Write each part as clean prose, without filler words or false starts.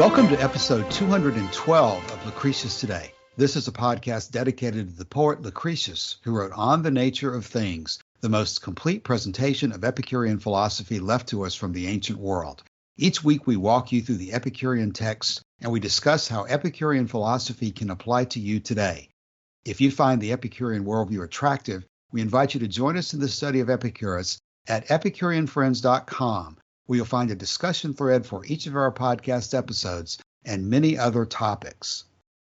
Welcome to episode 212 of Lucretius Today. This is a podcast dedicated to the poet Lucretius, who wrote On the Nature of Things, the most complete presentation of Epicurean philosophy left to us from the ancient world. Each week we walk you through the Epicurean text and we discuss how Epicurean philosophy can apply to you today. If you find the Epicurean worldview attractive, we invite you to join us in the study of Epicurus at epicureanfriends.com, where you'll find a discussion thread for each of our podcast episodes and many other topics.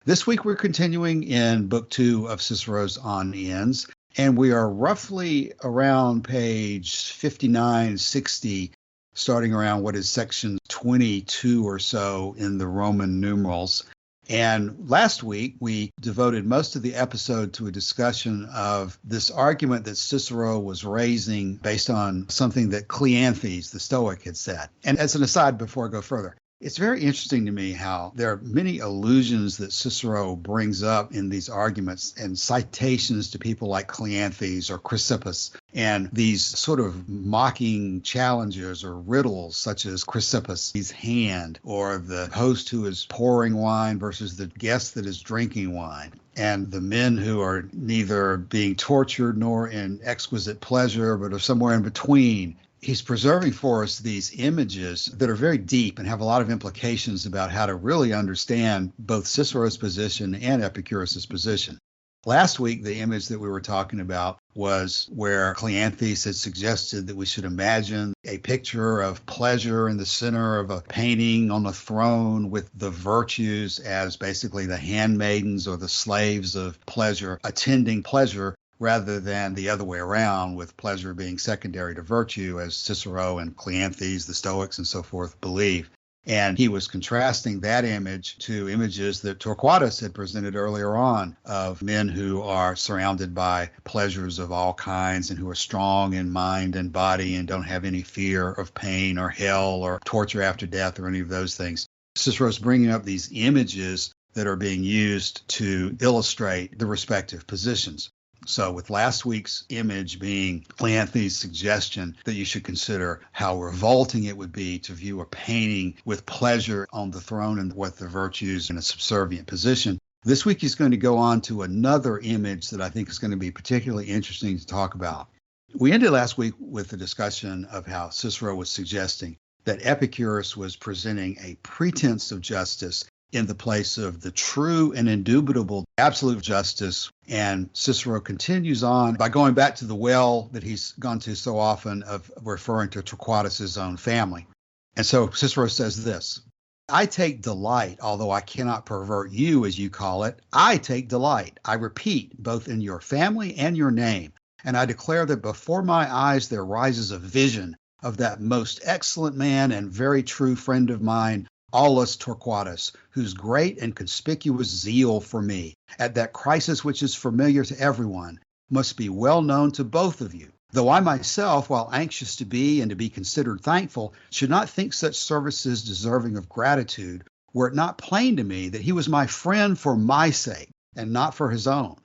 This week we're continuing in Book 2 of Cicero's On Ends, and we are roughly around page 59-60, starting around what is section 22 or so in the Roman numerals. And last week, we devoted most of the episode to a discussion of this argument that Cicero was raising based on something that Cleanthes, the Stoic, had said. And as an aside, before I go further, it's very interesting to me how there are many allusions that Cicero brings up in these arguments and citations to people like Cleanthes or Chrysippus, and these sort of mocking challenges or riddles such as Chrysippus' hand, or the host who is pouring wine versus the guest that is drinking wine, and the men who are neither being tortured nor in exquisite pleasure but are somewhere in between. He's preserving for us these images that are very deep and have a lot of implications about how to really understand both Cicero's position and Epicurus' position. Last week, the image that we were talking about was where Cleanthes had suggested that we should imagine a picture of pleasure in the center of a painting on a throne with the virtues as basically the handmaidens or the slaves of pleasure attending pleasure, rather than the other way around, with pleasure being secondary to virtue, as Cicero and Cleanthes, the Stoics, and so forth believe. And he was contrasting that image to images that Torquatus had presented earlier on of men who are surrounded by pleasures of all kinds and who are strong in mind and body and don't have any fear of pain or hell or torture after death or any of those things. Cicero's bringing up these images that are being used to illustrate the respective positions. So with last week's image being Cleanthes' suggestion that you should consider how revolting it would be to view a painting with pleasure on the throne and with the virtues in a subservient position, this week he's going to go on to another image that I think is going to be particularly interesting to talk about. We ended last week with a discussion of how Cicero was suggesting that Epicurus was presenting a pretense of justice in the place of the true and indubitable absolute justice. And Cicero continues on by going back to the well that he's gone to so often of referring to Torquatus' own family. And so Cicero says this: I take delight, although I cannot pervert you, as you call it, I take delight, I repeat, both in your family and your name. And I declare that before my eyes there rises a vision of that most excellent man and very true friend of mine, Aulus Torquatus, whose great and conspicuous zeal for me, at that crisis which is familiar to everyone, must be well known to both of you. Though I myself, while anxious to be and to be considered thankful, should not think such services deserving of gratitude, were it not plain to me that he was my friend for my sake, and not for his own.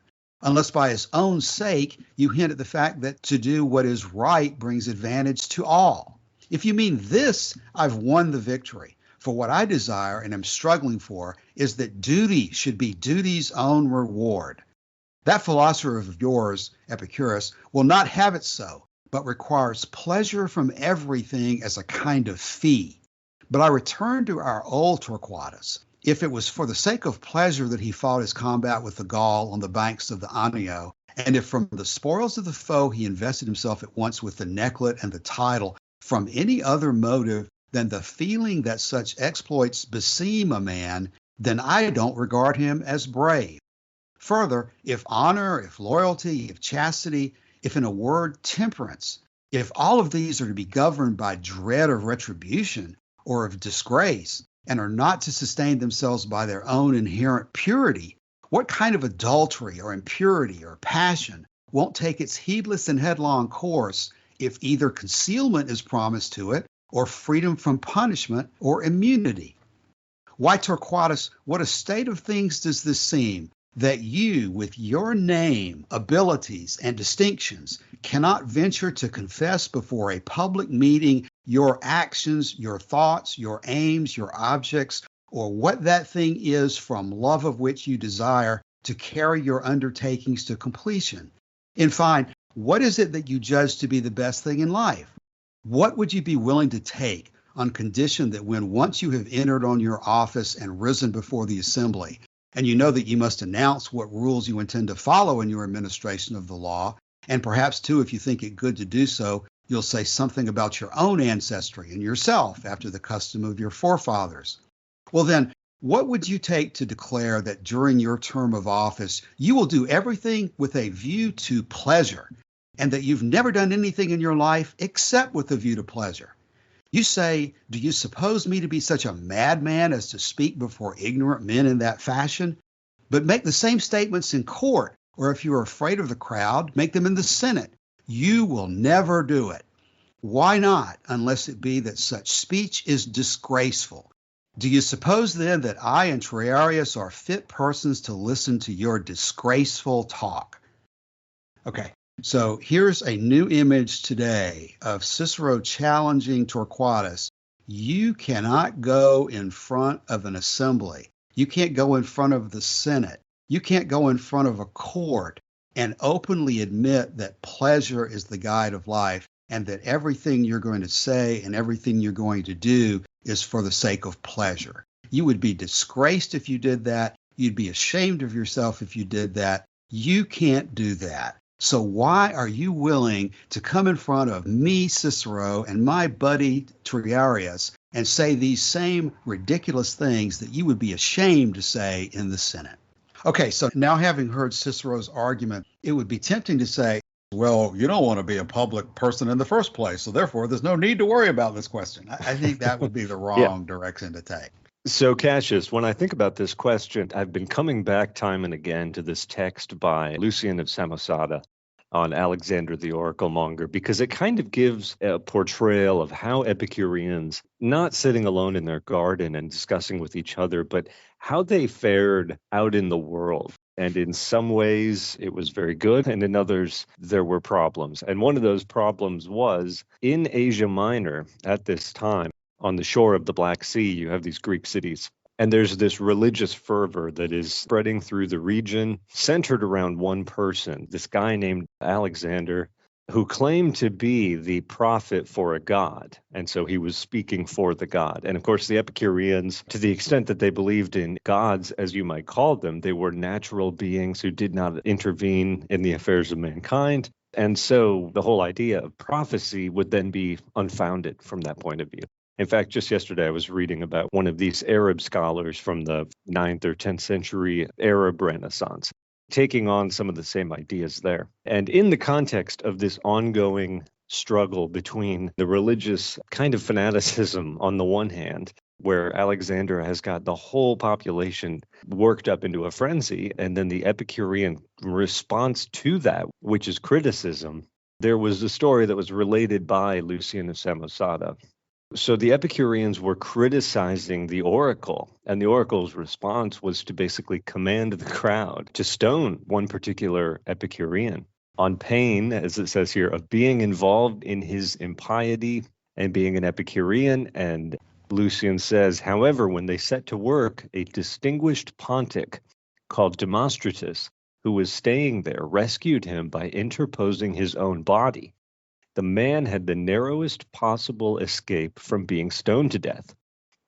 Unless by his own sake you hint at the fact that to do what is right brings advantage to all. If you mean this, I've won the victory. For what I desire and am struggling for is that duty should be duty's own reward. That philosopher of yours, Epicurus, will not have it so, but requires pleasure from everything as a kind of fee. But I return to our old Torquatus. If it was for the sake of pleasure that he fought his combat with the Gaul on the banks of the Anio, and if from the spoils of the foe he invested himself at once with the necklet and the title, from any other motive than the feeling that such exploits beseem a man, then I don't regard him as brave. Further, if honor, if loyalty, if chastity, if in a word temperance, if all of these are to be governed by dread of retribution or of disgrace, and are not to sustain themselves by their own inherent purity, what kind of adultery or impurity or passion won't take its heedless and headlong course if either concealment is promised to it, or freedom from punishment, or immunity? Why, Torquatus, what a state of things does this seem, that you, with your name, abilities, and distinctions, cannot venture to confess before a public meeting your actions, your thoughts, your aims, your objects, or what that thing is from love of which you desire to carry your undertakings to completion. In fine, what is it that you judge to be the best thing in life? What would you be willing to take on condition that when once you have entered on your office and risen before the assembly, and you know that you must announce what rules you intend to follow in your administration of the law, and perhaps too, if you think it good to do so, you'll say something about your own ancestry and yourself after the custom of your forefathers. Well then, what would you take to declare that during your term of office, you will do everything with a view to pleasure, and that you've never done anything in your life except with a view to pleasure? You say, do you suppose me to be such a madman as to speak before ignorant men in that fashion? But make the same statements in court, or if you are afraid of the crowd, make them in the Senate. You will never do it. Why not, unless it be that such speech is disgraceful? Do you suppose then that I and Triarius are fit persons to listen to your disgraceful talk? Okay, so here's a new image today of Cicero challenging Torquatus. You cannot go in front of an assembly. You can't go in front of the Senate. You can't go in front of a court and openly admit that pleasure is the guide of life, and that everything you're going to say and everything you're going to do is for the sake of pleasure. You would be disgraced if you did that. You'd be ashamed of yourself if you did that. You can't do that. So why are you willing to come in front of me, Cicero, and my buddy Triarius and say these same ridiculous things that you would be ashamed to say in the Senate? Okay, so now having heard Cicero's argument, it would be tempting to say, well, you don't want to be a public person in the first place, so therefore there's no need to worry about this question. I think that would be the wrong direction to take. So, Cassius, when I think about this question, I've been coming back time and again to this text by Lucian of Samosata on Alexander the Oracle Monger, because it kind of gives a portrayal of how Epicureans, not sitting alone in their garden and discussing with each other, but how they fared out in the world. And in some ways, it was very good, and in others, there were problems. And one of those problems was in Asia Minor at this time, on the shore of the Black Sea, you have these Greek cities. And there's this religious fervor that is spreading through the region, centered around one person, this guy named Alexander, who claimed to be the prophet for a god. And so he was speaking for the god. And of course, the Epicureans, to the extent that they believed in gods, as you might call them, they were natural beings who did not intervene in the affairs of mankind. And so the whole idea of prophecy would then be unfounded from that point of view. In fact, just yesterday, I was reading about one of these Arab scholars from the 9th or 10th century Arab Renaissance, taking on some of the same ideas there. And in the context of this ongoing struggle between the religious kind of fanaticism on the one hand, where Alexander has got the whole population worked up into a frenzy, and then the Epicurean response to that, which is criticism, there was a story that was related by Lucian of Samosata. So the Epicureans were criticizing the oracle, and the oracle's response was to basically command the crowd to stone one particular Epicurean on pain, as it says here, of being involved in his impiety and being an Epicurean. And Lucian says, however, when they set to work, a distinguished pontiff called Demostratus, who was staying there, rescued him by interposing his own body. The man had the narrowest possible escape from being stoned to death,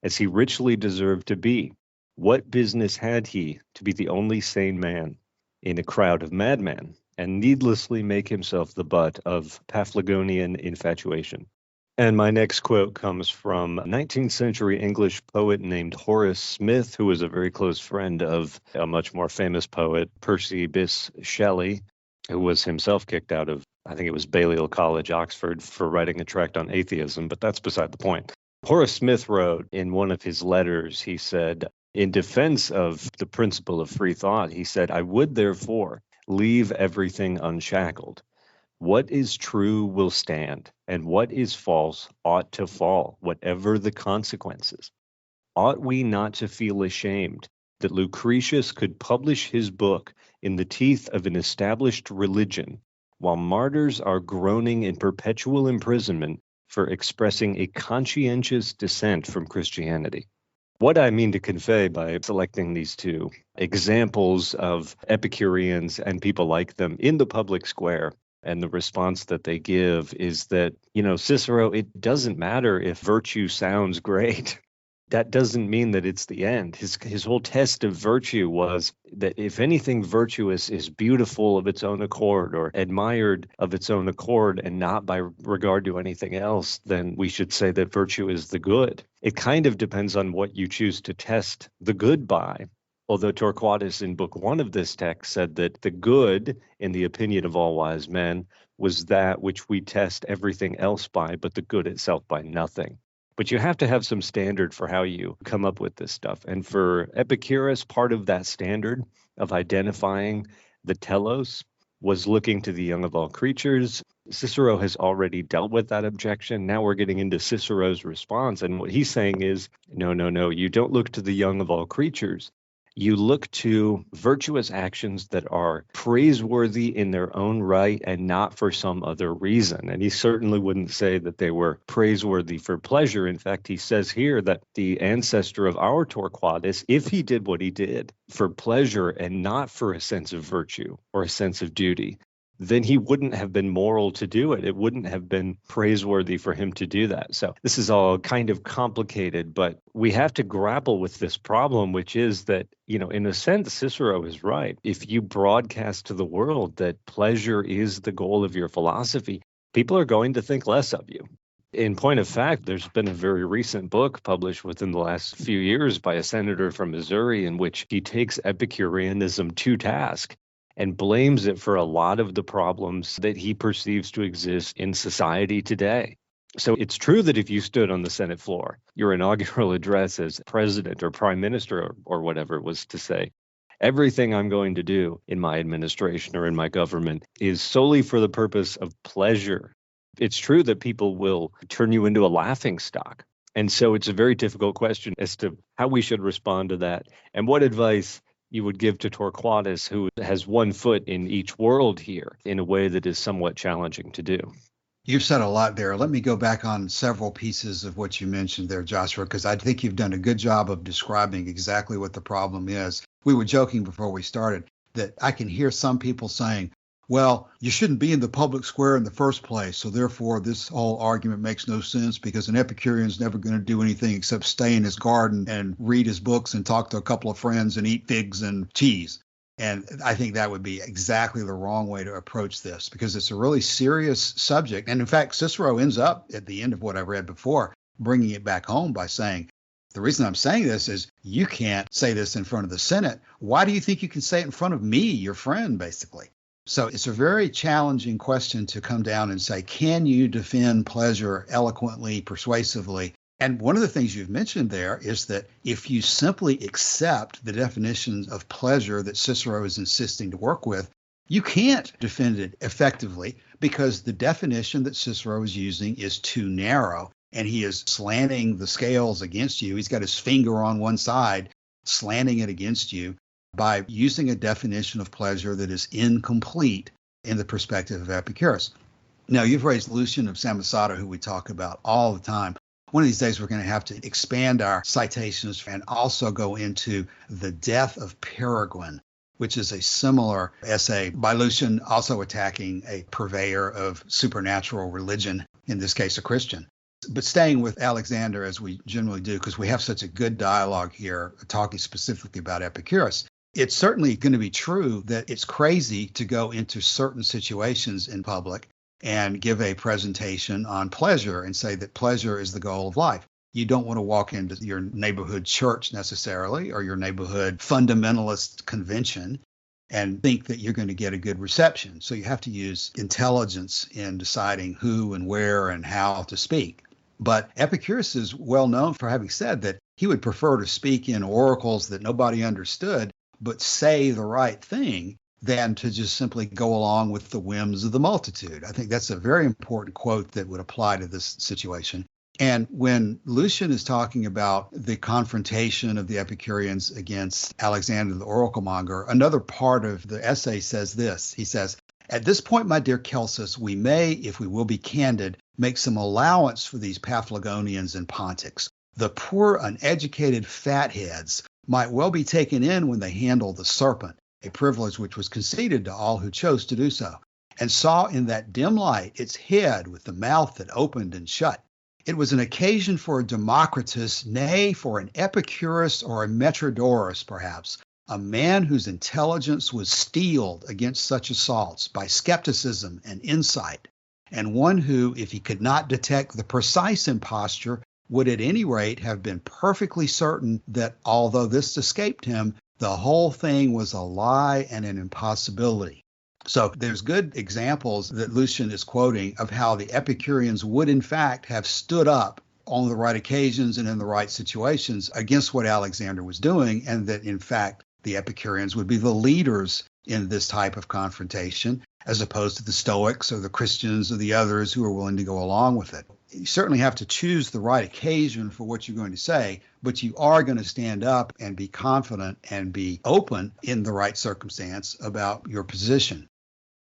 as he richly deserved to be. What business had he to be the only sane man in a crowd of madmen, and needlessly make himself the butt of Paphlagonian infatuation? And my next quote comes from a 19th century English poet named Horace Smith, who was a very close friend of a much more famous poet, Percy Bysshe Shelley, who was himself kicked out of, I think it was Balliol College, Oxford, for writing a tract on atheism, but that's beside the point. Horace Smith wrote in one of his letters, he said, in defense of the principle of free thought, he said, I would therefore leave everything unshackled. What is true will stand, and what is false ought to fall, whatever the consequences. Ought we not to feel ashamed that Lucretius could publish his book in the teeth of an established religion, while martyrs are groaning in perpetual imprisonment for expressing a conscientious dissent from Christianity? What I mean to convey by selecting these two examples of Epicureans and people like them in the public square and the response that they give is that, Cicero, it doesn't matter if virtue sounds great. That doesn't mean that it's the end. His whole test of virtue was that if anything virtuous is beautiful of its own accord or admired of its own accord and not by regard to anything else, then we should say that virtue is the good. It kind of depends on what you choose to test the good by. Although Torquatus in book 1 of this text said that the good, in the opinion of all wise men, was that which we test everything else by, but the good itself by nothing. But you have to have some standard for how you come up with this stuff. And for Epicurus, part of that standard of identifying the telos was looking to the young of all creatures. Cicero has already dealt with that objection. Now we're getting into Cicero's response. And what he's saying is, no, you don't look to the young of all creatures. You look to virtuous actions that are praiseworthy in their own right and not for some other reason. And he certainly wouldn't say that they were praiseworthy for pleasure. In fact, he says here that the ancestor of our Torquatus, if he did what he did for pleasure and not for a sense of virtue or a sense of duty, then he wouldn't have been moral to do it. It wouldn't have been praiseworthy for him to do that. So this is all kind of complicated, but we have to grapple with this problem, which is that, in a sense, Cicero is right. If you broadcast to the world that pleasure is the goal of your philosophy, people are going to think less of you. In point of fact, there's been a very recent book published within the last few years by a senator from Missouri in which he takes Epicureanism to task and blames it for a lot of the problems that he perceives to exist in society today. So it's true that if you stood on the Senate floor, your inaugural address as president or prime minister or whatever it was to say, everything I'm going to do in my administration or in my government is solely for the purpose of pleasure. It's true that people will turn you into a laughing stock. And so it's a very difficult question as to how we should respond to that and what advice you would give to Torquatus, who has one foot in each world here in a way that is somewhat challenging to do. You've said a lot there. Let me go back on several pieces of what you mentioned there, Joshua, because I think you've done a good job of describing exactly what the problem is. We were joking before we started that I can hear some people saying, well, you shouldn't be in the public square in the first place, so therefore this whole argument makes no sense because an Epicurean's never going to do anything except stay in his garden and read his books and talk to a couple of friends and eat figs and cheese. And I think that would be exactly the wrong way to approach this because it's a really serious subject. And in fact, Cicero ends up at the end of what I read before, bringing it back home by saying, the reason I'm saying this is you can't say this in front of the Senate. Why do you think you can say it in front of me, your friend, basically? So it's a very challenging question to come down and say, can you defend pleasure eloquently, persuasively? And one of the things you've mentioned there is that if you simply accept the definitions of pleasure that Cicero is insisting to work with, you can't defend it effectively because the definition that Cicero is using is too narrow and he is slanting the scales against you. He's got his finger on one side, slanting it against you by using a definition of pleasure that is incomplete in the perspective of Epicurus. Now, you've raised Lucian of Samosata, who we talk about all the time. One of these days, we're going to have to expand our citations and also go into the death of Peregrine, which is a similar essay by Lucian, also attacking a purveyor of supernatural religion, in this case, a Christian. But staying with Alexander, as we generally do, because we have such a good dialogue here, talking specifically about Epicurus, it's certainly going to be true that it's crazy to go into certain situations in public and give a presentation on pleasure and say that pleasure is the goal of life. You don't want to walk into your neighborhood church necessarily or your neighborhood fundamentalist convention and think that you're going to get a good reception. So you have to use intelligence in deciding who and where and how to speak. But Epicurus is well known for having said that he would prefer to speak in oracles that nobody understood, but say the right thing than to just simply go along with the whims of the multitude. I think that's a very important quote that would apply to this situation. And when Lucian is talking about the confrontation of the Epicureans against Alexander the oracle monger, another part of the essay says this. He says, "At this point, my dear Celsus, we may, if we will be candid, make some allowance for these Paphlagonians and Pontics. The poor, uneducated fatheads might well be taken in when they handled the serpent, a privilege which was conceded to all who chose to do so, and saw in that dim light its head with the mouth that opened and shut. It was an occasion for a Democritus, nay, for an Epicurus or a Metrodorus, perhaps, a man whose intelligence was steeled against such assaults by skepticism and insight, and one who, if he could not detect the precise imposture, would at any rate have been perfectly certain that although this escaped him, the whole thing was a lie and an impossibility. So there's good examples that Lucian is quoting of how the Epicureans would in fact have stood up on the right occasions and in the right situations against what Alexander was doing, and that in fact the Epicureans would be the leaders in this type of confrontation, as opposed to the Stoics or the Christians or the others who are willing to go along with it. You certainly have to choose the right occasion for what you're going to say, but you are going to stand up and be confident and be open in the right circumstance about your position.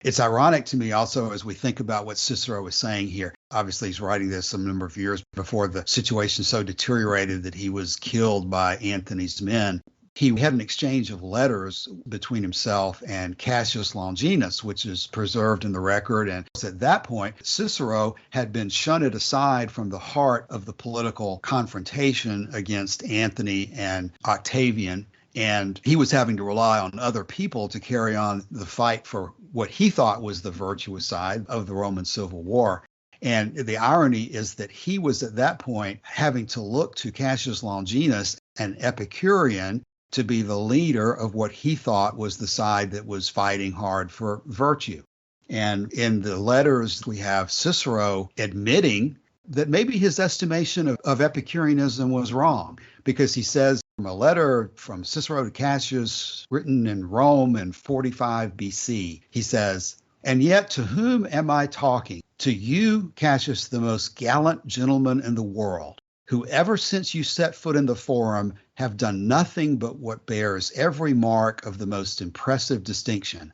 It's ironic to me also as we think about what Cicero is saying here. Obviously, he's writing this a number of years before the situation so deteriorated that he was killed by Antony's men. He had an exchange of letters between himself and Cassius Longinus, which is preserved in the record. And at that point, Cicero had been shunted aside from the heart of the political confrontation against Antony and Octavian. And he was having to rely on other people to carry on the fight for what he thought was the virtuous side of the Roman Civil War. And the irony is that he was at that point having to look to Cassius Longinus, an Epicurean, to be the leader of what he thought was the side that was fighting hard for virtue. And in the letters, we have Cicero admitting that maybe his estimation of Epicureanism was wrong, because he says from a letter from Cicero to Cassius written in Rome in 45 BC, he says, "And yet to whom am I talking? To you, Cassius, the most gallant gentleman in the world, who ever since you set foot in the Forum have done nothing but what bears every mark of the most impressive distinction.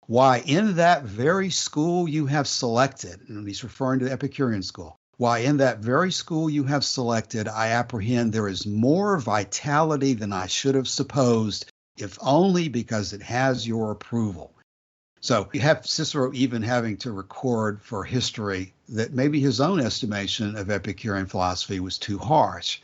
Why, in that very school you have selected," and he's referring to the Epicurean school, "why, in that very school you have selected, I apprehend there is more vitality than I should have supposed, if only because it has your approval." So you have Cicero even having to record for history that maybe his own estimation of Epicurean philosophy was too harsh.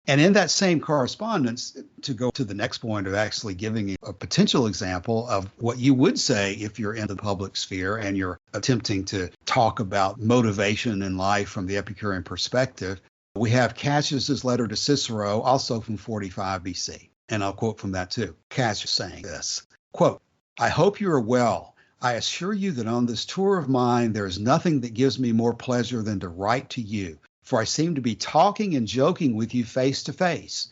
And in that same correspondence, to go to the next point of actually giving a potential example of what you would say if you're in the public sphere and you're attempting to talk about motivation in life from the Epicurean perspective, we have Cassius's letter to Cicero, also from 45 BC. And I'll quote from that too. Cassius saying this, quote, "I hope you are well. I assure you that on this tour of mine, there is nothing that gives me more pleasure than to write to you, for I seem to be talking and joking with you face to face."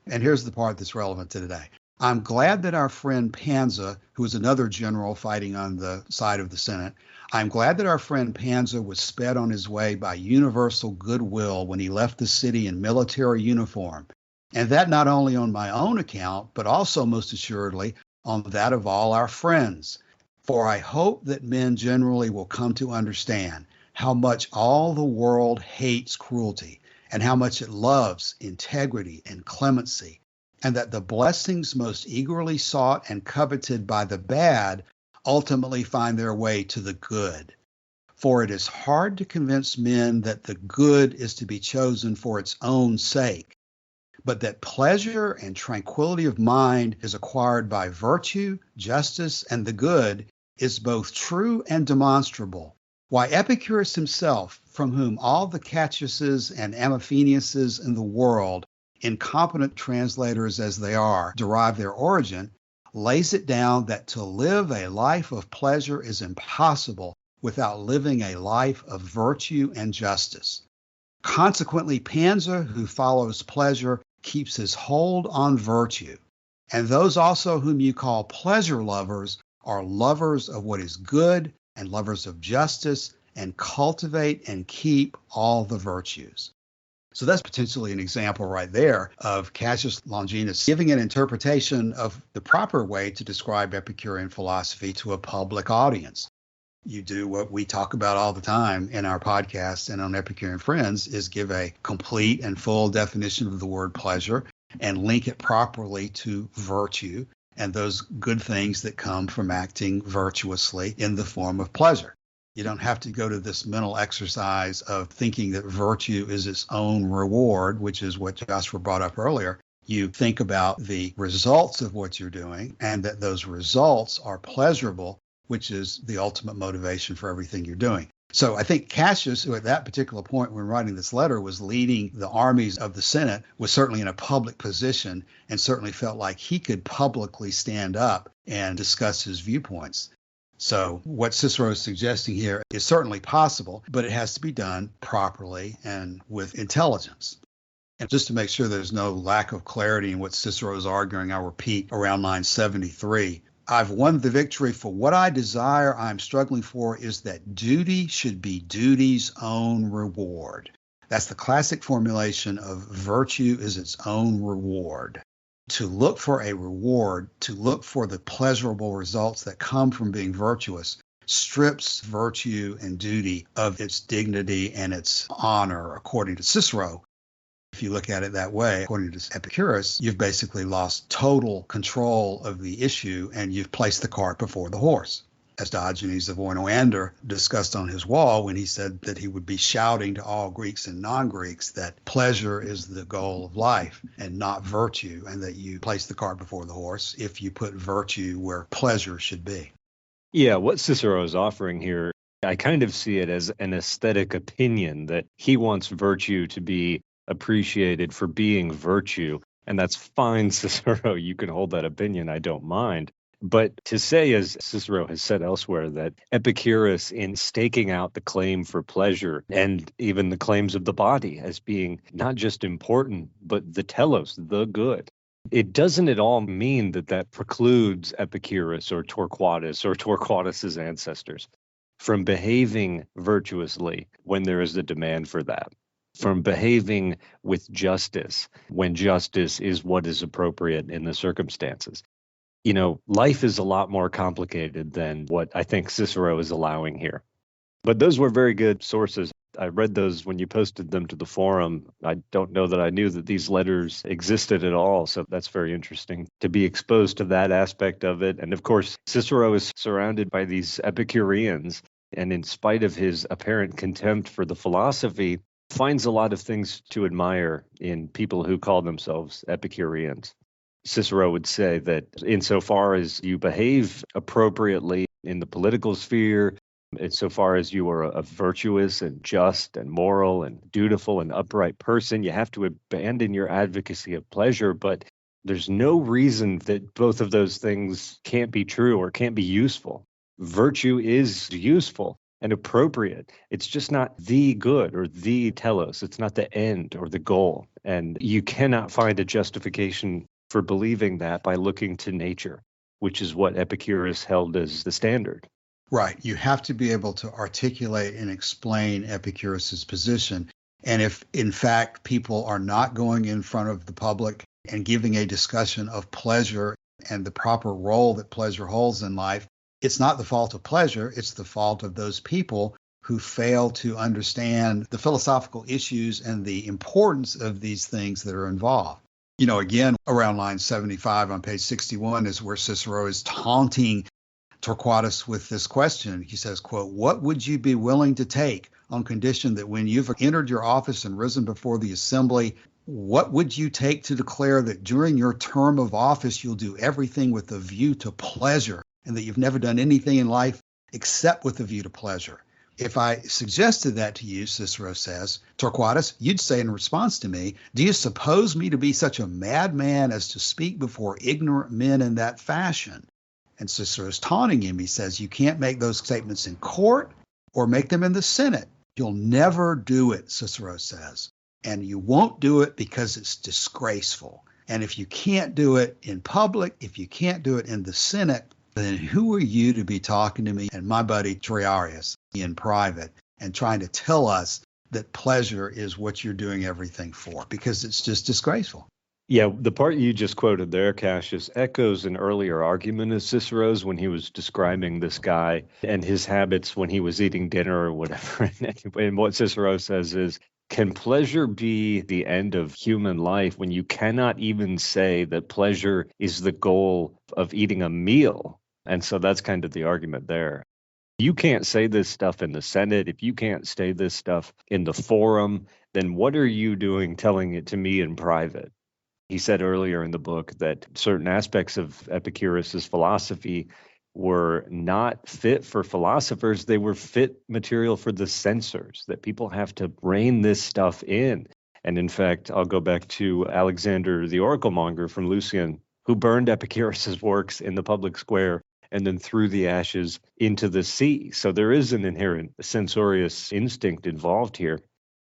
And here's the part that's relevant to today. "I'm glad that our friend Pansa, who is another general fighting on the side of the Senate, I'm glad that our friend Pansa was sped on his way by universal goodwill when he left the city in military uniform, and that not only on my own account, but also most assuredly on that of all our friends. For I hope that men generally will come to understand how much all the world hates cruelty, and how much it loves integrity and clemency, and that the blessings most eagerly sought and coveted by the bad ultimately find their way to the good. For it is hard to convince men that the good is to be chosen for its own sake, but that pleasure and tranquility of mind is acquired by virtue, justice, and the good is both true and demonstrable. Why, Epicurus himself, from whom all the Cassiuses and Amapheniuses in the world, incompetent translators as they are, derive their origin, lays it down that to live a life of pleasure is impossible without living a life of virtue and justice. Consequently, Pansa, who follows pleasure, keeps his hold on virtue, and those also whom you call pleasure lovers are lovers of what is good and lovers of justice, and cultivate and keep all the virtues." So that's potentially an example right there of Cassius Longinus giving an interpretation of the proper way to describe Epicurean philosophy to a public audience. You do what we talk about all the time in our podcast and on Epicurean Friends, is give a complete and full definition of the word pleasure and link it properly to virtue and those good things that come from acting virtuously in the form of pleasure. You don't have to go to this mental exercise of thinking that virtue is its own reward, which is what Joshua brought up earlier. You think about the results of what you're doing and that those results are pleasurable, which is the ultimate motivation for everything you're doing. So I think Cassius, who at that particular point when writing this letter was leading the armies of the Senate, was certainly in a public position and certainly felt like he could publicly stand up and discuss his viewpoints. So what Cicero is suggesting here is certainly possible, but it has to be done properly and with intelligence. And just to make sure there's no lack of clarity in what Cicero is arguing, I'll repeat around line 73. I've won the victory, for what I desire I'm struggling for is that duty should be duty's own reward. That's the classic formulation of virtue is its own reward. To look for a reward, to look for the pleasurable results that come from being virtuous, strips virtue and duty of its dignity and its honor, according to Cicero. If you look at it that way, according to Epicurus, you've basically lost total control of the issue and you've placed the cart before the horse. As Diogenes of Oinoander discussed on his wall when he said that he would be shouting to all Greeks and non-Greeks that pleasure is the goal of life and not virtue, and that you place the cart before the horse if you put virtue where pleasure should be. Yeah, what Cicero is offering here, I kind of see it as an aesthetic opinion that he wants virtue to be appreciated for being virtue. And that's fine, Cicero. You can hold that opinion. I don't mind. But to say, as Cicero has said elsewhere, that Epicurus, in staking out the claim for pleasure and even the claims of the body as being not just important, but the telos, the good, it doesn't at all mean that that precludes Epicurus or Torquatus's ancestors from behaving virtuously when there is a demand for that, from behaving with justice when justice is what is appropriate in the circumstances. You know, life is a lot more complicated than what I think Cicero is allowing here. But those were very good sources. I read those when you posted them to the forum. I don't know that I knew that these letters existed at all. So that's very interesting to be exposed to that aspect of it. And of course, Cicero is surrounded by these Epicureans. And in spite of his apparent contempt for the philosophy, finds a lot of things to admire in people who call themselves Epicureans. Cicero would say that insofar as you behave appropriately in the political sphere, insofar as you are a virtuous and just and moral and dutiful and upright person, you have to abandon your advocacy of pleasure. But there's no reason that both of those things can't be true or can't be useful. Virtue is useful and appropriate. It's just not the good or the telos. It's not the end or the goal. And you cannot find a justification for believing that by looking to nature, which is what Epicurus held as the standard. Right. You have to be able to articulate and explain Epicurus's position. And if, in fact, people are not going in front of the public and giving a discussion of pleasure and the proper role that pleasure holds in life, it's not the fault of pleasure. It's the fault of those people who fail to understand the philosophical issues and the importance of these things that are involved. You know, again, around line 75 on page 61 is where Cicero is taunting Torquatus with this question. He says, quote, "What would you be willing to take on condition that when you've entered your office and risen before the assembly, what would you take to declare that during your term of office you'll do everything with a view to pleasure and that you've never done anything in life except with a view to pleasure?" If I suggested that to you, Cicero says, Torquatus, you'd say in response to me, "Do you suppose me to be such a madman as to speak before ignorant men in that fashion?" And Cicero's taunting him. He says, you can't make those statements in court or make them in the Senate. You'll never do it, Cicero says. And you won't do it because it's disgraceful. And if you can't do it in public, if you can't do it in the Senate, then who are you to be talking to me and my buddy Triarius in private and trying to tell us that pleasure is what you're doing everything for? Because it's just disgraceful. Yeah, the part you just quoted there, Cassius, echoes an earlier argument of Cicero's when he was describing this guy and his habits when he was eating dinner or whatever. And what Cicero says is, can pleasure be the end of human life when you cannot even say that pleasure is the goal of eating a meal? And so that's kind of the argument there. You can't say this stuff in the Senate. If you can't say this stuff in the forum, then what are you doing telling it to me in private? He said earlier in the book that certain aspects of Epicurus's philosophy were not fit for philosophers. They were fit material for the censors, that people have to rein this stuff in. And in fact, I'll go back to Alexander the Oracle Monger from Lucian, who burned Epicurus's works in the public square and then threw the ashes into the sea. So there is an inherent censorious instinct involved here.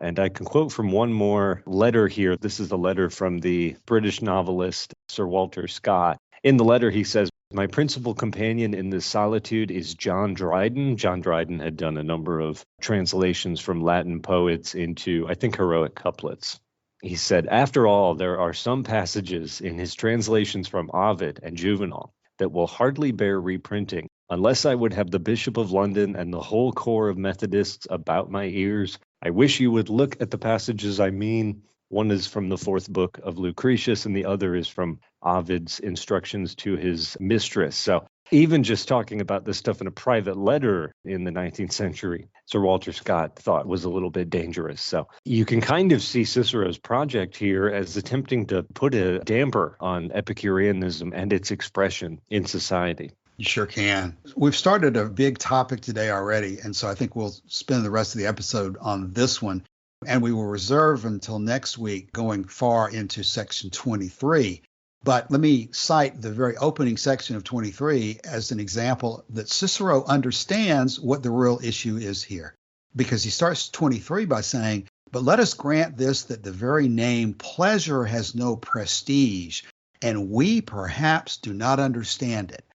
And I can quote from one more letter here. This is a letter from the British novelist Sir Walter Scott. In the letter, he says, "My principal companion in this solitude is John Dryden." John Dryden had done a number of translations from Latin poets into, I think, heroic couplets. He said, "After all, there are some passages in his translations from Ovid and Juvenal that will hardly bear reprinting. Unless I would have the Bishop of London and the whole corps of Methodists about my ears, I wish you would look at the passages I mean. One is from the fourth book of Lucretius, and the other is from Ovid's instructions to his mistress." So even just talking about this stuff in a private letter in the 19th century, Sir Walter Scott thought was a little bit dangerous. So you can kind of see Cicero's project here as attempting to put a damper on Epicureanism and its expression in society. You sure can. We've started a big topic today already, and so I think we'll spend the rest of the episode on this one, and we will reserve until next week going far into section 23. But let me cite the very opening section of 23 as an example that Cicero understands what the real issue is here, because he starts 23 by saying, "But let us grant this, that the very name pleasure has no prestige, and we perhaps do not understand it.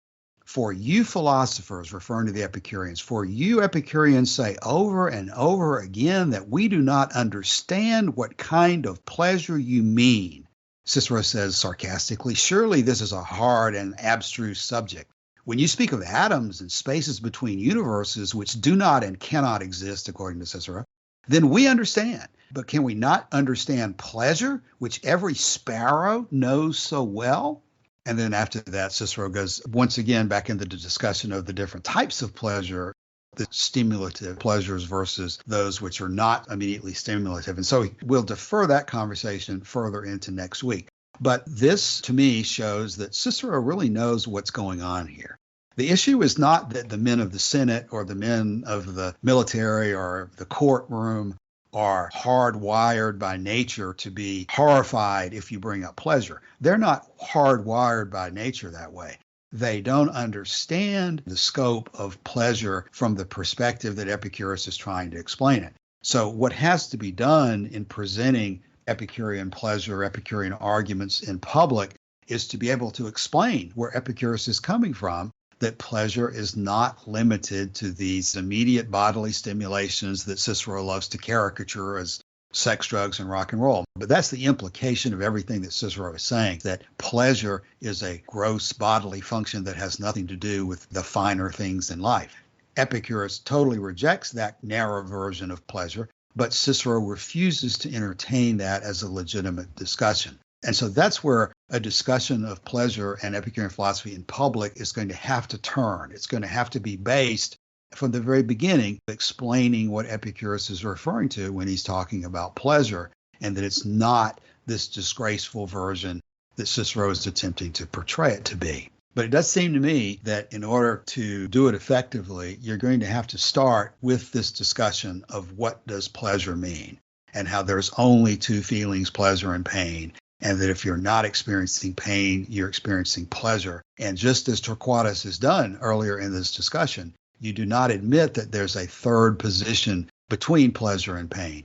For you philosophers," referring to the Epicureans, "for you Epicureans say over and over again that we do not understand what kind of pleasure you mean." Cicero says sarcastically, "Surely this is a hard and abstruse subject. When you speak of atoms and spaces between universes which do not and cannot exist, according to Cicero, then we understand. But can we not understand pleasure, which every sparrow knows so well?" And then after that, Cicero goes once again back into the discussion of the different types of pleasure, the stimulative pleasures versus those which are not immediately stimulative. And so we'll defer that conversation further into next week. But this, to me, shows that Cicero really knows what's going on here. The issue is not that the men of the Senate or the men of the military or the courtroom are hardwired by nature to be horrified if you bring up pleasure. They're not hardwired by nature that way. They don't understand the scope of pleasure from the perspective that Epicurus is trying to explain it. So what has to be done in presenting Epicurean pleasure, Epicurean arguments in public, is to be able to explain where Epicurus is coming from, that pleasure is not limited to these immediate bodily stimulations that Cicero loves to caricature as sex, drugs, and rock and roll. But that's the implication of everything that Cicero is saying, that pleasure is a gross bodily function that has nothing to do with the finer things in life. Epicurus totally rejects that narrow version of pleasure, but Cicero refuses to entertain that as a legitimate discussion. And so that's where a discussion of pleasure and Epicurean philosophy in public is going to have to turn. It's going to have to be based from the very beginning, explaining what Epicurus is referring to when he's talking about pleasure, and that it's not this disgraceful version that Cicero is attempting to portray it to be. But it does seem to me that in order to do it effectively, you're going to have to start with this discussion of what does pleasure mean, and how there's only two feelings, pleasure and pain. And that if you're not experiencing pain, you're experiencing pleasure. And just as Torquatus has done earlier in this discussion, you do not admit that there's a third position between pleasure and pain.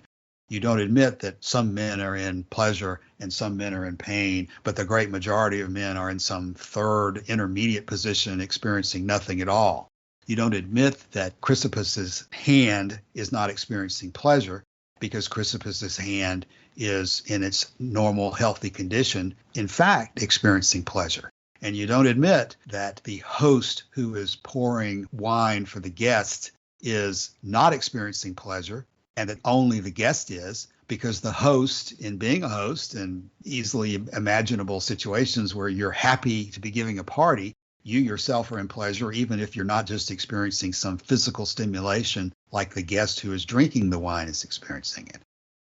You don't admit that some men are in pleasure and some men are in pain, but the great majority of men are in some third intermediate position experiencing nothing at all. You don't admit that Chrysippus's hand is not experiencing pleasure because Chrysippus's hand is in its normal, healthy condition, in fact, experiencing pleasure. And you don't admit that the host who is pouring wine for the guest is not experiencing pleasure, and that only the guest is, because the host, in being a host in easily imaginable situations where you're happy to be giving a party, you yourself are in pleasure, even if you're not just experiencing some physical stimulation like the guest who is drinking the wine is experiencing it.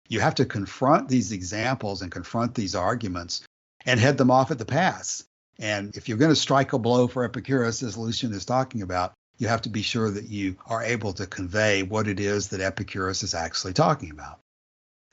You have to confront these examples and confront these arguments and head them off at the pass. And if you're going to strike a blow for Epicurus, as Lucian is talking about, you have to be sure that you are able to convey what it is that Epicurus is actually talking about.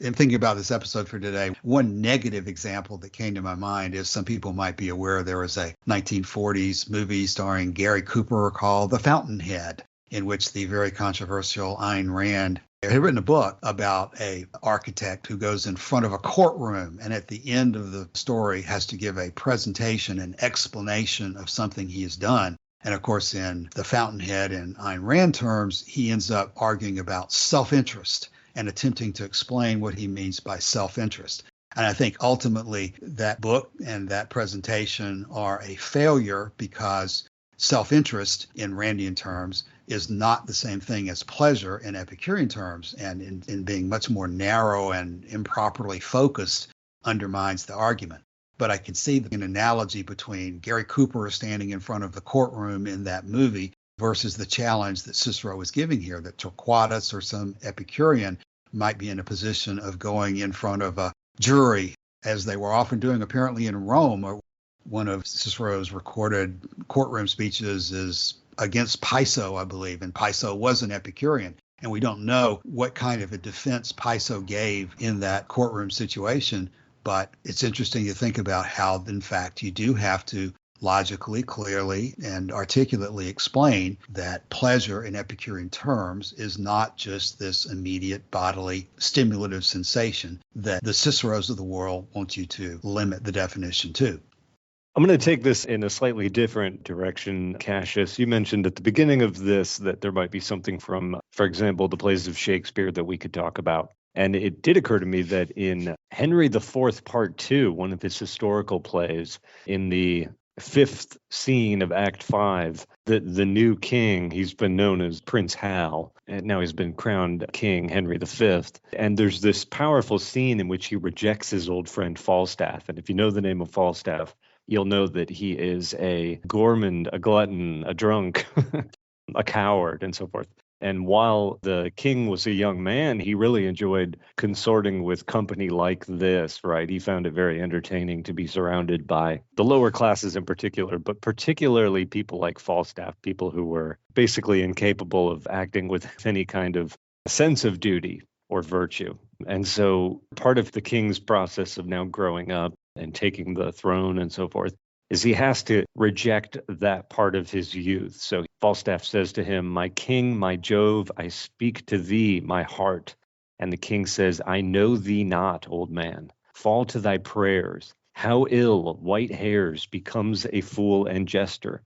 In thinking about this episode for today, one negative example that came to my mind is some people might be aware there was a 1940s movie starring Gary Cooper called The Fountainhead, in which the very controversial Ayn Rand had written a book about an architect who goes in front of a courtroom and at the end of the story has to give a presentation, an explanation of something he has done. And of course, in The Fountainhead, in Ayn Rand terms, he ends up arguing about self-interest and attempting to explain what he means by self-interest. And I think ultimately that book and that presentation are a failure because self-interest in Randian terms is not the same thing as pleasure in Epicurean terms, and in being much more narrow and improperly focused undermines the argument. But I can see an analogy between Gary Cooper standing in front of the courtroom in that movie versus the challenge that Cicero is giving here, that Torquatus or some Epicurean might be in a position of going in front of a jury, as they were often doing apparently in Rome. Or one of Cicero's recorded courtroom speeches is against Piso, I believe, and Piso was an Epicurean. And we don't know what kind of a defense Piso gave in that courtroom situation, but it's interesting to think about how, in fact, you do have to logically, clearly, and articulately explain that pleasure in Epicurean terms is not just this immediate bodily stimulative sensation that the Ciceros of the world want you to limit the definition to. I'm going to take this in a slightly different direction, Cassius. You mentioned at the beginning of this that there might be something from, for example, the plays of Shakespeare that we could talk about. And it did occur to me that in Henry IV, Part 2, one of his historical plays, in the fifth scene of Act 5, the new king, he's been known as Prince Hal, and now he's been crowned King Henry V. And there's this powerful scene in which he rejects his old friend Falstaff. And if you know the name of Falstaff, you'll know that he is a gourmand, a glutton, a drunk, a coward, and so forth. And while the king was a young man, he really enjoyed consorting with company like this, right? He found it very entertaining to be surrounded by the lower classes in particular, but particularly people like Falstaff, people who were basically incapable of acting with any kind of sense of duty or virtue. And so part of the king's process of now growing up and taking the throne and so forth is he has to reject that part of his youth. So Falstaff says to him, "My king, my Jove, I speak to thee, my heart." And the king says, "I know thee not, old man. Fall to thy prayers. How ill white hairs becomes a fool and jester.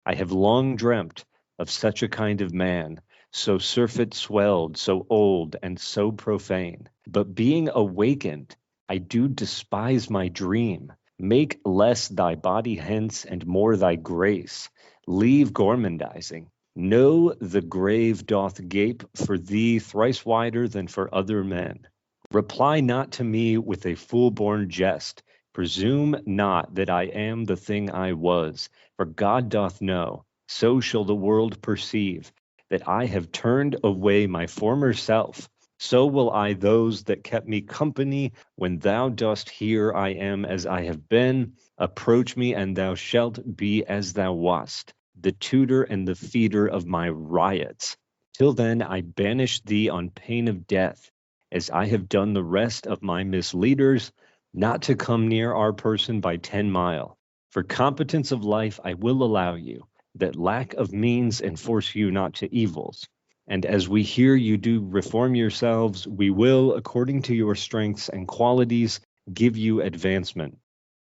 I have long dreamt of such a kind of man, so surfeit swelled, so old and so profane. But being awakened, I do despise my dream. Make less thy body hence and more thy grace. Leave gormandizing. Know the grave doth gape for thee thrice wider than for other men. Reply not to me with a full-born jest. Presume not that I am the thing I was, for God doth know, so shall the world perceive, that I have turned away my former self. So will I those that kept me company. When thou dost hear I am as I have been, approach me, and thou shalt be as thou wast, the tutor and the feeder of my riots. Till then I banish thee on pain of death, as I have done the rest of my misleaders, not to come near our person by 10 mile. For competence of life I will allow you, that lack of means enforce you not to evils. And as we hear you do reform yourselves, we will, according to your strengths and qualities, give you advancement.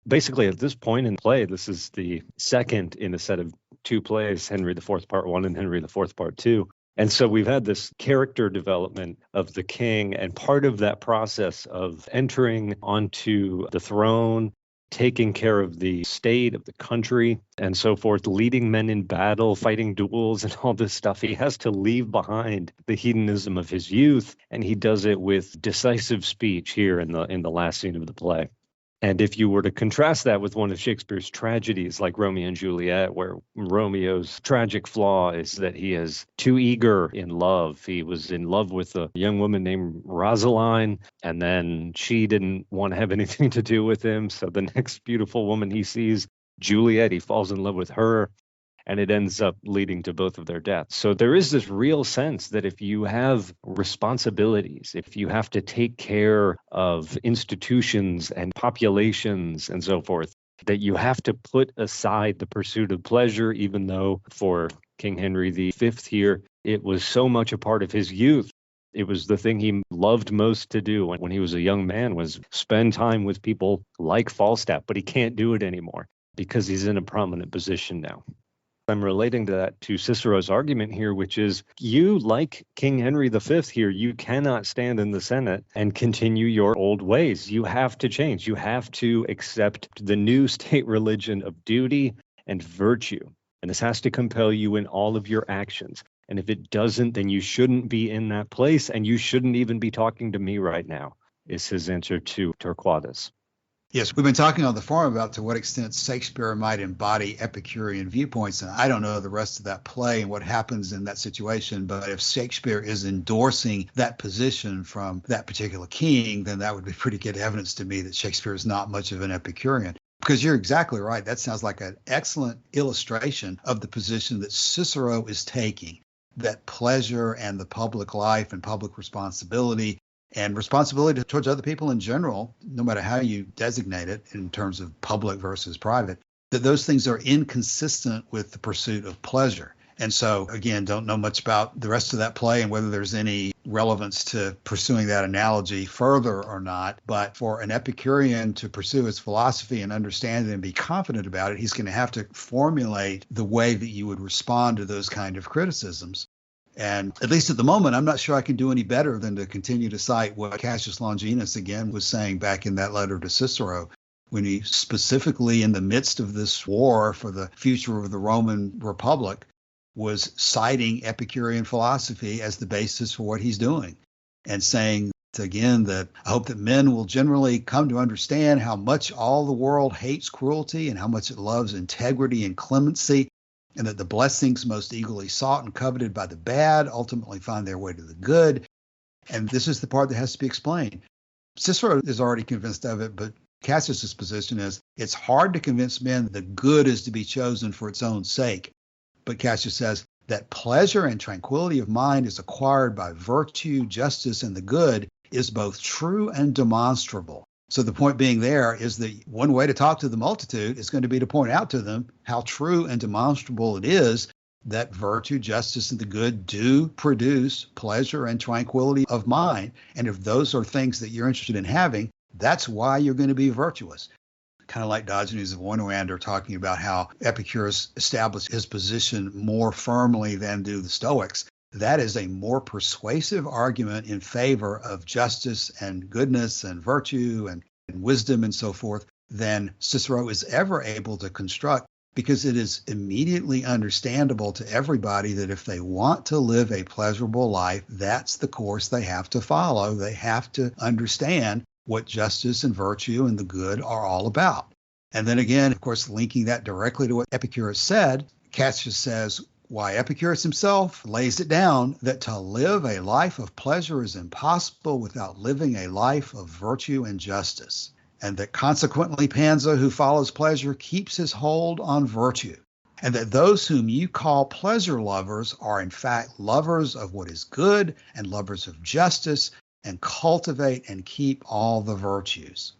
Basically, at this point in play, this is the second in a set of two plays, Henry IV Part 1 and Henry IV Part 2. And so we've had this character development of the king, and part of that process of entering onto the throne, taking care of the state, of the country, and so forth, leading men in battle, fighting duels, and all this stuff. He has to leave behind the hedonism of his youth, and he does it with decisive speech here in the last scene of the play. And if you were to contrast that with one of Shakespeare's tragedies like Romeo and Juliet, where Romeo's tragic flaw is that he is too eager in love. He was in love with a young woman named Rosaline, and then she didn't want to have anything to do with him. So the next beautiful woman he sees, Juliet, he falls in love with her, and it ends up leading to both of their deaths. So there is this real sense that if you have responsibilities, if you have to take care of institutions and populations and so forth, that you have to put aside the pursuit of pleasure, even though for King Henry V here, it was so much a part of his youth. It was the thing he loved most to do when he was a young man, was spend time with people like Falstaff, but he can't do it anymore because he's in a prominent position now. I'm relating to that to Cicero's argument here, which is you, like King Henry V here, you cannot stand in the Senate and continue your old ways. You have to change. You have to accept the new state religion of duty and virtue. And this has to compel you in all of your actions. And if it doesn't, then you shouldn't be in that place, and you shouldn't even be talking to me right now, is his answer to Torquatus. Yes, we've been talking on the forum about to what extent Shakespeare might embody Epicurean viewpoints, and I don't know the rest of that play and what happens in that situation, but if Shakespeare is endorsing that position from that particular king, then that would be pretty good evidence to me that Shakespeare is not much of an Epicurean. Because you're exactly right. That sounds like an excellent illustration of the position that Cicero is taking, that pleasure and the public life and public responsibility and responsibility towards other people in general, no matter how you designate it in terms of public versus private, that those things are inconsistent with the pursuit of pleasure. And so, again, don't know much about the rest of that play and whether there's any relevance to pursuing that analogy further or not. But for an Epicurean to pursue his philosophy and understand it and be confident about it, he's going to have to formulate the way that you would respond to those kind of criticisms. And at least at the moment, I'm not sure I can do any better than to continue to cite what Cassius Longinus, again, was saying back in that letter to Cicero, when he specifically, in the midst of this war for the future of the Roman Republic, was citing Epicurean philosophy as the basis for what he's doing and saying, again, that I hope that men will generally come to understand how much all the world hates cruelty and how much it loves integrity and clemency, and that the blessings most eagerly sought and coveted by the bad ultimately find their way to the good. And this is the part that has to be explained. Cicero is already convinced of it, but Cassius's position is it's hard to convince men that the good is to be chosen for its own sake. But Cassius says that pleasure and tranquility of mind is acquired by virtue, justice, and the good is both true and demonstrable. So the point being there is that one way to talk to the multitude is going to be to point out to them how true and demonstrable it is that virtue, justice, and the good do produce pleasure and tranquility of mind. And if those are things that you're interested in having, that's why you're going to be virtuous. Kind of like Diogenes of Oinoander talking about how Epicurus established his position more firmly than do the Stoics. That is a more persuasive argument in favor of justice and goodness and virtue and wisdom and so forth than Cicero is ever able to construct, because it is immediately understandable to everybody that if they want to live a pleasurable life, that's the course they have to follow. They have to understand what justice and virtue and the good are all about. And then again, of course, linking that directly to what Epicurus said, Cassius says, why Epicurus himself lays it down that to live a life of pleasure is impossible without living a life of virtue and justice, and that consequently Pansa, who follows pleasure, keeps his hold on virtue, and that those whom you call pleasure lovers are in fact lovers of what is good and lovers of justice, and cultivate and keep all the virtues.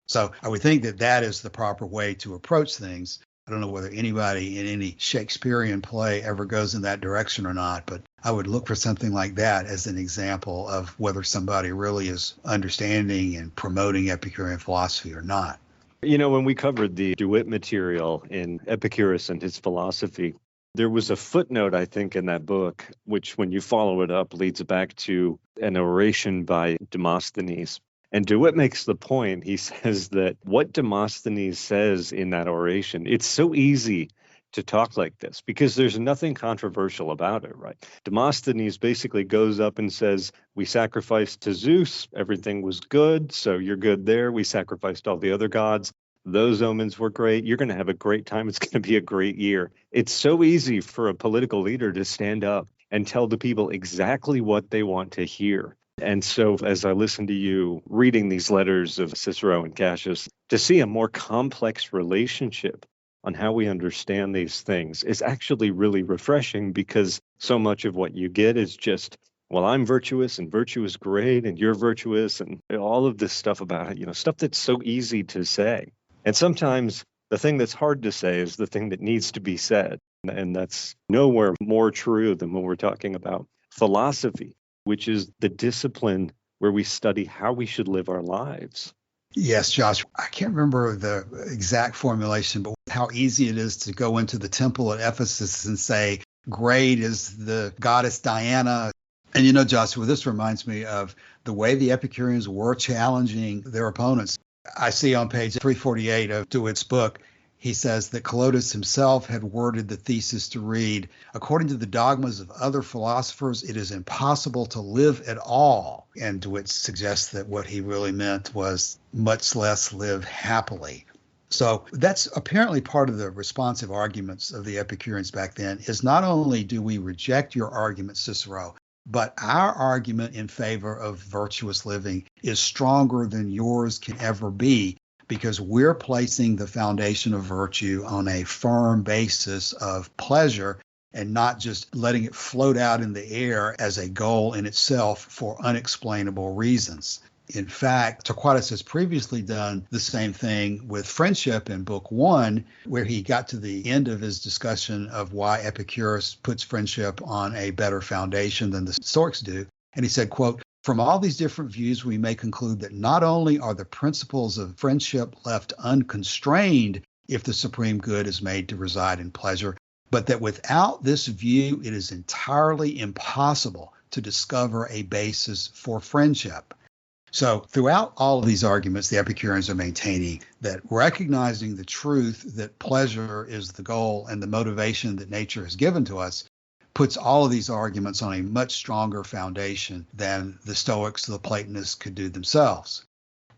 So I would think that that is the proper way to approach things. I don't know whether anybody in any Shakespearean play ever goes in that direction or not, but I would look for something like that as an example of whether somebody really is understanding and promoting Epicurean philosophy or not. You know, when we covered the DeWitt material in Epicurus and his philosophy, There was a footnote, I think, in that book, which when you follow it up leads back to an oration by Demosthenes. And DeWitt makes the point, he says that what Demosthenes says in that oration, it's so easy to talk like this because there's nothing controversial about it, right? Demosthenes basically goes up and says, we sacrificed to Zeus, everything was good, so you're good there. We sacrificed all the other gods. Those omens were great. You're going to have a great time. It's going to be a great year. It's so easy for a political leader to stand up and tell the people exactly what they want to hear. And so as I listen to you reading these letters of Cicero and Cassius, to see a more complex relationship on how we understand these things is actually really refreshing, because so much of what you get is just, well, I'm virtuous and virtue is great and you're virtuous and all of this stuff about it, stuff that's so easy to say. And sometimes the thing that's hard to say is the thing that needs to be said. And that's nowhere more true than when we're talking about philosophy, which is the discipline where we study how we should live our lives. Yes, Josh. I can't remember the exact formulation, but how easy it is to go into the temple at Ephesus and say, great is the goddess Diana. And Joshua, this reminds me of the way the Epicureans were challenging their opponents. I see on page 348 of DeWitt's book, he says that Clotus himself had worded the thesis to read, according to the dogmas of other philosophers, it is impossible to live at all. And DeWitt suggests that what he really meant was much less live happily. So that's apparently part of the responsive arguments of the Epicureans back then, is not only do we reject your argument, Cicero, but our argument in favor of virtuous living is stronger than yours can ever be, because we're placing the foundation of virtue on a firm basis of pleasure and not just letting it float out in the air as a goal in itself for unexplainable reasons. In fact, Torquatus has previously done the same thing with friendship in Book 1, where he got to the end of his discussion of why Epicurus puts friendship on a better foundation than the Stoics do. And he said, quote, from all these different views, we may conclude that not only are the principles of friendship left unconstrained if the supreme good is made to reside in pleasure, but that without this view, it is entirely impossible to discover a basis for friendship. So throughout all of these arguments, the Epicureans are maintaining that recognizing the truth that pleasure is the goal and the motivation that nature has given to us puts all of these arguments on a much stronger foundation than the Stoics, the Platonists could do themselves.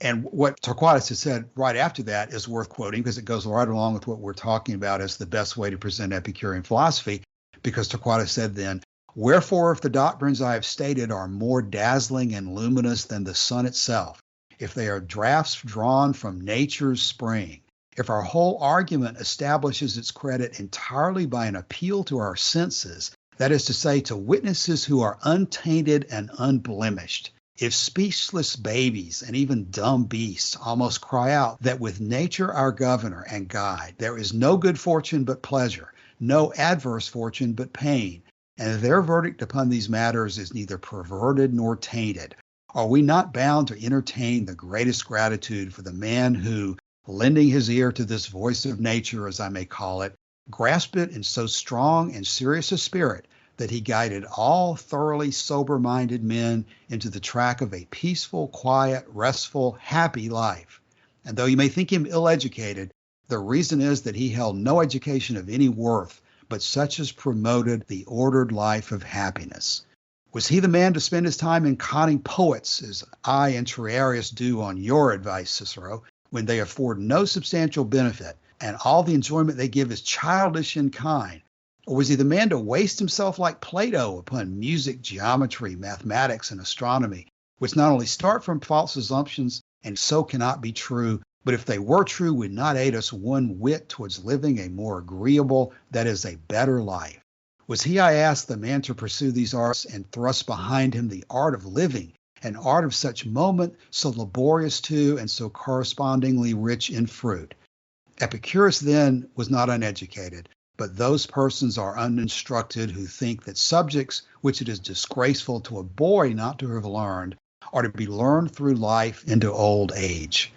And what Torquatus has said right after that is worth quoting, because it goes right along with what we're talking about as the best way to present Epicurean philosophy, because Torquatus said then, wherefore, if the doctrines I have stated are more dazzling and luminous than the sun itself, if they are draughts drawn from nature's spring, if our whole argument establishes its credit entirely by an appeal to our senses, that is to say, to witnesses who are untainted and unblemished, if speechless babies and even dumb beasts almost cry out that with nature our governor and guide, there is no good fortune but pleasure, no adverse fortune but pain, and their verdict upon these matters is neither perverted nor tainted, are we not bound to entertain the greatest gratitude for the man who, lending his ear to this voice of nature, as I may call it, grasped it in so strong and serious a spirit that he guided all thoroughly sober-minded men into the track of a peaceful, quiet, restful, happy life. And though you may think him ill-educated, the reason is that he held no education of any worth, but such as promoted the ordered life of happiness. Was he the man to spend his time in conning poets, as I and Triarius do on your advice, Cicero, when they afford no substantial benefit, and all the enjoyment they give is childish in kind? Or was he the man to waste himself like Plato upon music, geometry, mathematics, and astronomy, which not only start from false assumptions and so cannot be true, but if they were true, would not aid us one whit towards living a more agreeable, that is, a better life? Was he, I ask, the man to pursue these arts and thrust behind him the art of living, an art of such moment, so laborious too, and so correspondingly rich in fruit? Epicurus then was not uneducated, but those persons are uninstructed who think that subjects which it is disgraceful to a boy not to have learned are to be learned through life into old age.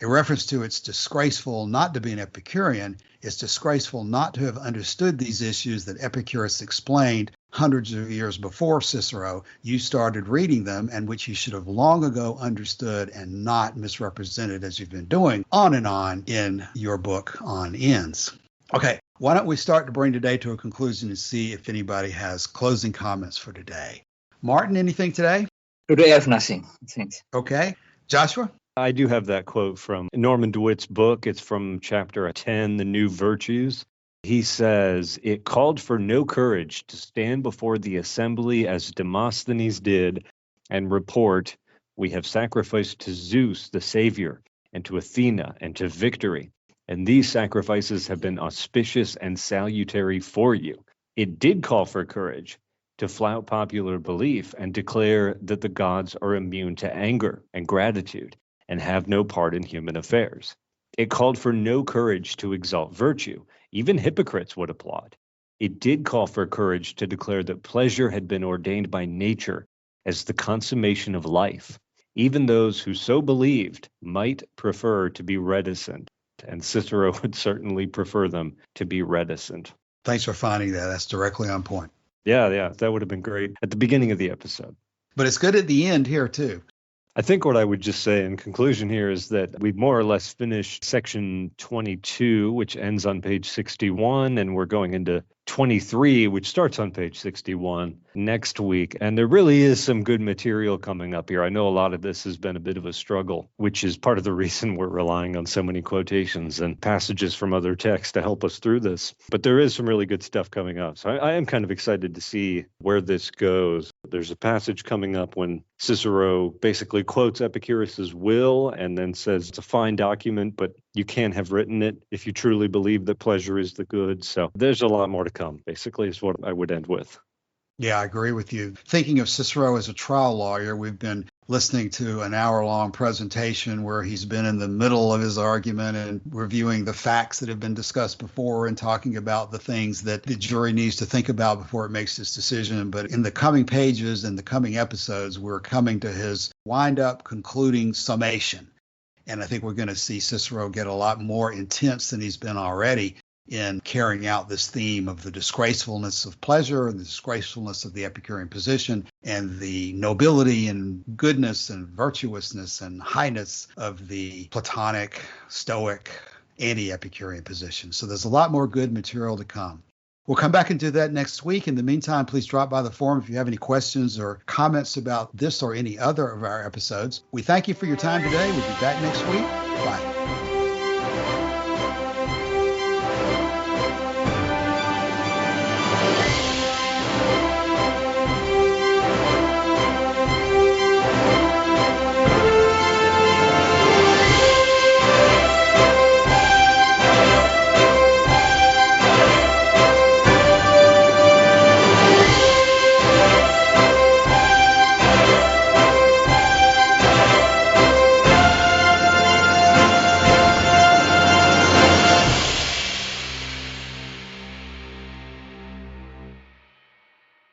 A reference to it's disgraceful not to be an Epicurean. It's disgraceful not to have understood these issues that Epicurus explained hundreds of years before Cicero. You started reading them, and which you should have long ago understood and not misrepresented as you've been doing on and on in your book on ends. Okay, why don't we start to bring today to a conclusion and see if anybody has closing comments for today. Martin, anything today? Today I have nothing. Thanks. Okay. Joshua? I do have that quote from Norman DeWitt's book. It's from chapter 10, The New Virtues. He says, "It called for no courage to stand before the assembly as Demosthenes did and report, 'We have sacrificed to Zeus, the Savior, and to Athena, and to Victory. And these sacrifices have been auspicious and salutary for you.' It did call for courage to flout popular belief and declare that the gods are immune to anger and gratitude and have no part in human affairs. It called for no courage to exalt virtue. Even hypocrites would applaud. It did call for courage to declare that pleasure had been ordained by nature as the consummation of life. Even those who so believed might prefer to be reticent, and Cicero would certainly prefer them to be reticent." Thanks for finding that. That's directly on point. Yeah, that would have been great at the beginning of the episode. But it's good at the end here, too. I think what I would just say in conclusion here is that we've more or less finished section 22, which ends on page 61, and we're going into 23, which starts on page 61 next week. And there really is some good material coming up here. I know a lot of this has been a bit of a struggle, which is part of the reason we're relying on so many quotations and passages from other texts to help us through this. But there is some really good stuff coming up. So I am kind of excited to see where this goes. There's a passage coming up when Cicero basically quotes Epicurus's will and then says it's a fine document, but you can't have written it if you truly believe that pleasure is the good. So there's a lot more to come, basically, is what I would end with. Yeah, I agree with you. Thinking of Cicero as a trial lawyer, we've been listening to an hour-long presentation where he's been in the middle of his argument and reviewing the facts that have been discussed before and talking about the things that the jury needs to think about before it makes its decision. But in the coming pages and the coming episodes, we're coming to his wind-up concluding summation. And I think we're going to see Cicero get a lot more intense than he's been already in carrying out this theme of the disgracefulness of pleasure and the disgracefulness of the Epicurean position and the nobility and goodness and virtuousness and highness of the Platonic, Stoic, anti-Epicurean position. So there's a lot more good material to come. We'll come back and do that next week. In the meantime, please drop by the forum if you have any questions or comments about this or any other of our episodes. We thank you for your time today. We'll be back next week. Bye.